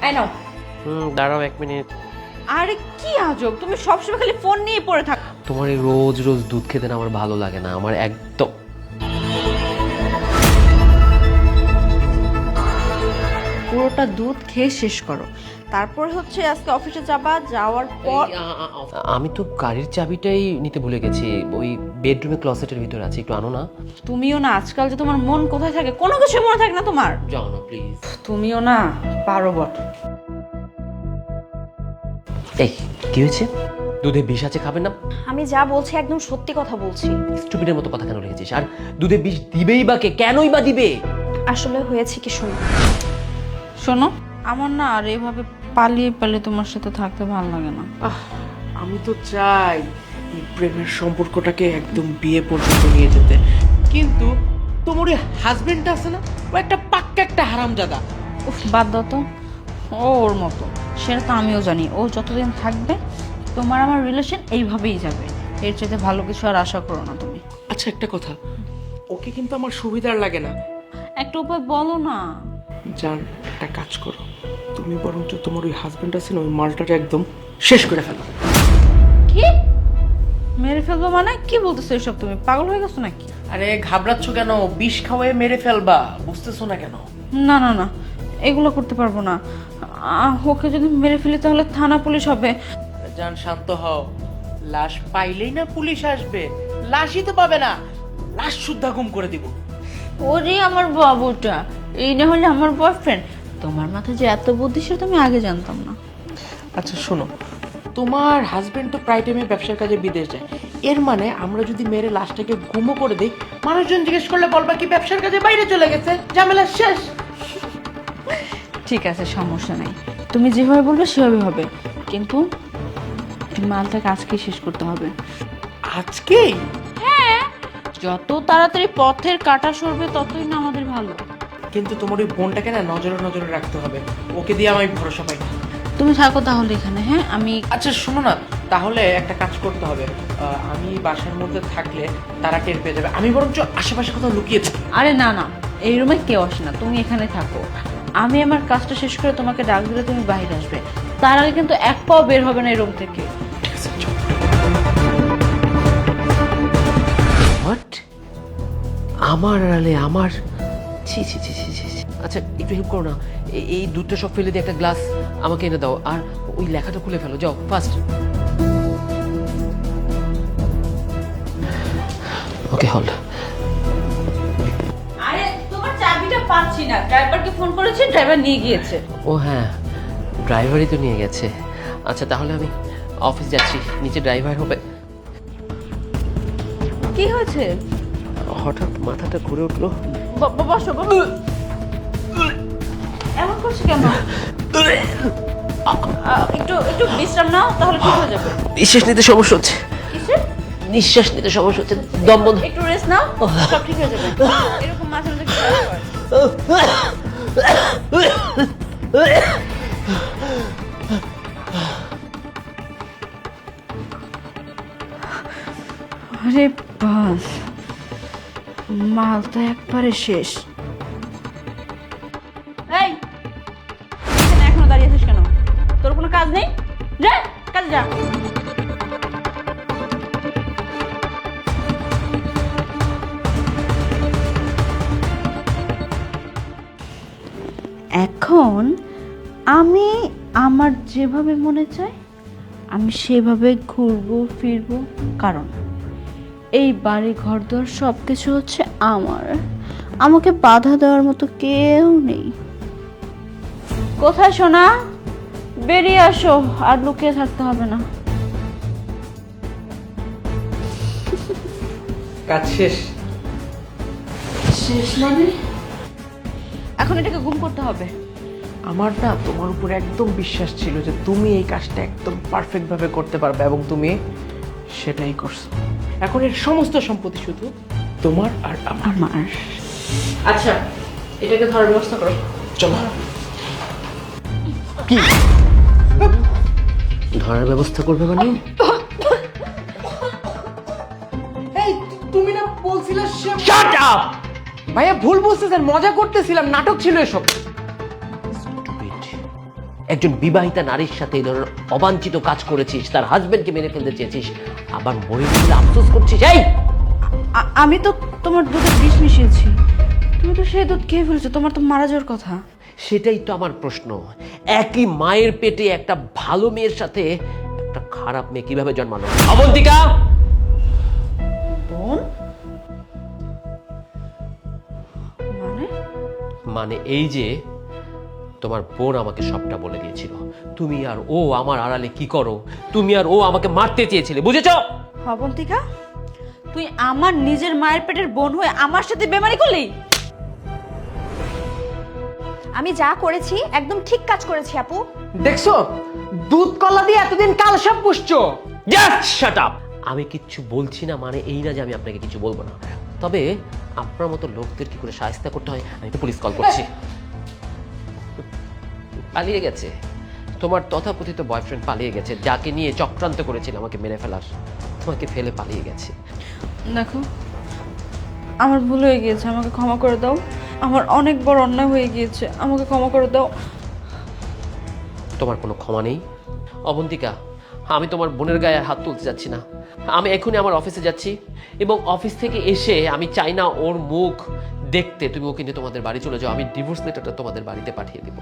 এই নাও। দাঁড়াও 1 মিনিট। আরে কি আজব, তুমি সবসময় খালি ফোন নিয়ে পড়ে থাকো। তোমার এই রোজ রোজ দুধ খেতে না আমার ভালো লাগে না, আমার একদম। পুরোটা দুধ খেয়ে শেষ করো, তারপর হচ্ছে আজকে অফিসে যাবা, যাওয়ার পর আমি তো গাড়ির চাবিটাই নিতে ভুলে গেছি, ওই বেডরুমে ক্লসেটের ভিতরে আছে, একটু আনো না। তুমিও না, আজকাল যে তোমার মন কোথায় থাকে, কোনো কিছু মনে থাকে না তোমার। যাও না প্লিজ। তুমিও না পারো বট। এই কি হয়েছে? দুধে বিষ আছে, খাবেন না? আমি যা বলছি একদম সত্যি কথা বলছি। স্টুপিডের মতো কথা কেন রেখেছিস? আর দুধে বিষ দিবেই বা কে, কেনই বা দিবে? আসলে হয়েছে কি শুনো। শোনো, আমার না আর এভাবে পালিয়ে পালিয়ে তোমার সাথে থাকতে ভালো লাগে না। আমি তো চাই এই প্রেমের সম্পর্কটাকে একদম বিয়ে পর্যন্ত নিয়ে যেতে, কিন্তু তোমার ওই হাজবেন্ডটা আছে না, ও একটা পাক্কা একটা হারামজাদা। উফ, বাদ দাও তো, ও ওর মতো, সেটা তো আমিও জানি। ও যতদিন থাকবে তোমার আমার রিলেশন এইভাবেই যাবে, এর চাইতে ভালো কিছু আর আশা করো না তুমি। আচ্ছা একটা কথা, ওকে কিন্তু আমার সুবিধার লাগে না। একটা উপায় বলো না। জান, একটা কাজ করো, তুমি বরঞ্চ তোমার ওই হাজবেন্ড আছে না, ওই মালটাকে একদম শেষ করে ফেলো। কি মেরে ফেলবো মানে? কি বলতেছো এসব? তুমি পাগল হয়ে গেছো নাকি? আরে ঘাবড়াচ্ছ কেন? বিষ খাওয়ায় মেরে ফেলবা, বুঝতেছো না কেন? না না না, এগুলো করতে পারবো না। ওকে যদি মেরে ফেলি তাহলে থানা পুলিশ হবে। জান শান্ত হও, লাশ পাইলেই না পুলিশ আসবে? লাশই তো পাবে না, লাশ শুদ্ধা গুম করে দিব। ওরে আমার বাবুটা, এই না হলে আমার বয়ফ্রেন্ড। তোমার মাথায় যে এত বুদ্ধি সেটা আমি আগে জানতাম না। আচ্ছা শোনো, তোমার হাজবেন্ড তো প্রায় টাইমে ব্যবসার কাজে বিদেশ যায়, এর মানে আমরা যদি মেরে লাশটাকে গুমও করে দিই, মানুষজন জিজ্ঞেস করলে বলবা কি ব্যবসার কাজে বাইরে চলে গেছে, ঝামেলা শেষ। ঠিক আছে, সমস্যা নেই, তুমি যেভাবে বলবে সেভাবে হবে, কিন্তু এই মালটাকে আজকেই শেষ করতে হবে। আজকেই? যত তাড়াতাড়ি পথের কাটা সরবে ততই না আমাদের ভালো। কিন্তু তোমার ওই বোনটাকে না নজরে নজরে রাখতে হবে, ওকে দিয়ে আমি ভরসা পাই না। তুমি থাকো তাহলে এখানে, হ্যাঁ? আমি আচ্ছা শোনো না, তাহলে একটা কাজ করতে হবে, আমি বাসার মধ্যে থাকলে তারা টের পেয়ে যাবে, আমি বরঞ্চ আশেপাশে কোথাও লুকিয়ে থাকি। আরে না না, এই রুমে কেউ আসে না, তুমি এখানে থাকো। আমি আমার কাজটা শেষ করে তোমাকে ডাক দিলে তুমি বাইরে আসবে, তার আগে কিন্তু এক পাও বের হবে না এই রুম থেকে। ঠিক আছে চল। হোয়াট? আমার আলে আমার, ছি ছি ছি ছি ছি ছি। আচ্ছা একটু হেল্প করো না, এই দুধটা সব ফেলে দিয়ে একটা গ্লাস আমাকে এনে দাও, আর ওই লেখাটা খুলে ফেলো, যাও ফাস্ট। ওকে হল্ড। আরে তোমার চাবিটা পাচ্ছি না, ড্রাইভারকে ফোন করেছি, ড্রাইভার নিয়ে গিয়েছে। ও হ্যাঁ, ড্রাইভারই তো নিয়ে গেছে। আচ্ছা তাহলে আমি অফিস যাচ্ছি, নিচে ড্রাইভার হবে। কি হয়েছে? হঠাৎ মাথাটা ঘুরে উঠলো। বসো বসো। এমন করছো কেন? একটু একটু বিশ্রাম নাও, তাহলে ঠিক হয়ে যাবে। নিঃশ্বাস নিতে সমস্যা হচ্ছে। কিসের? নিঃশ্বাস নিতে সমস্যা হচ্ছে, দম বন্ধ। একটু রেস্ট নাও, সব ঠিক হয়ে যাবে। এরকম মাঝে মাঝে কিছু হয়। আরে বাস, মাল তো একবারে শেষ। এই এখানে এখনো দাঁড়িয়ে আছিস কেন? তোর কোনো কাজ নেই? যা কাজে যা। এখন আমি আমার যেভাবে মনে চায় আমি সেভাবে ঘুরবো ফিরবো, কারণ এই বাড়ি ঘরদোর সব কিছু হচ্ছে আমার, আমাকে বাধা দেওয়ার মতো কেউ নেই। কোথায় সোনা? বেরিয়ে আসো, আর লুকিয়ে থাকতে হবে না। কাজ শেষ? শেষ মানে? এখন এটাকে গুম করতে হবে। আমার না তোমার উপর একদম বিশ্বাস ছিল যে তুমি এই কাজটা একদম পারফেক্ট ভাবে করতে পারবে, এবং তুমি সেটাই করছো। এখন এর সমস্ত সম্পত্তি শুধু তোমার আর আমার। আচ্ছা এটাকে ধরার ব্যবস্থা করো, চলো। কি ধরার ব্যবস্থা করবে মানে? এই তুমি না বলছিলে শাট আপ! ভাইয়া ভুল বুঝতেছেন, মজা করতেছিলাম, নাটক ছিল এসব। একজন বিবাহিতা নারীর সাথে এই ধরনের অবাঞ্ছিত কাজ করেছিস, তার হাজবেন্ডকে মেরে ফেলতে চেয়েছিস, আবার মরে গেলে আফসোস করছিস। এই আমি তো তোমার দুধে বিষ মিশিয়েছি, তুমি তো সেই দুধ খেয়ে ফেলেছো, তোমার তো মারা যাওয়ার কথা। সেটাই তো আমার প্রশ্ন, একই মায়ের পেটে একটা ভালো মেয়ের সাথে একটা খারাপ মেয়ে কিভাবে জন্মালো? অবন্তিকা! বোন মানে? মানে এই যে তোমার বোন আমাকে সবটা বলে দিয়েছিল, তুমি আর ও আমার আড়ালে কি করো, তুমি আর ও আমাকে মারতে চেয়েছিলে, বুঝেছো? অবন্তিকা, তুই আমার নিজের মায়ের পেটের বোন হয়ে আমার সাথে বেমানি করলি? আমি যা করেছি একদম ঠিক কাজ করেছি আপু। দেখছো, দুধ কলা দিয়ে এতদিন কালসাপ পুষছো। Just shut up! আমি কিচ্ছু বলছি না মানে এই না যে আমি আপনাকে কিছু বলবো না, তবে আপনার মতো লোকদের কি করে শায়েস্তা করতে হয় আমি তো পুলিশ কল করছি। পালিয়ে গেছে তোমার তথাকথিত বয়ফ্রেন্ড, পালিয়ে গেছে, যাকে নিয়ে চক্রান্ত করেছিল আমাকে মেরে ফেলার, তোমাকে ফেলে পালিয়ে গেছে। দেখো, আমার ভুল হয়ে গিয়েছে, আমাকে ক্ষমা করে দাও। আমার অনেক বড় অন্যায় হয়ে গিয়েছে, আমাকে ক্ষমা করে দাও। তোমার কোনো ক্ষমা নেই অবন্তিকা, আমি তোমার বোনের গায়ে আর হাত তুলতে যাচ্ছি না। আমি এখনই আমার অফিসে যাচ্ছি এবং অফিস থেকে এসে আমি চাই না ওর মুখ দেখতে। তুমি ওকে নিয়ে তোমাদের বাড়ি চলে যাও, আমি ডিভোর্স লেটারটা তোমাদের বাড়িতে পাঠিয়ে দেবো।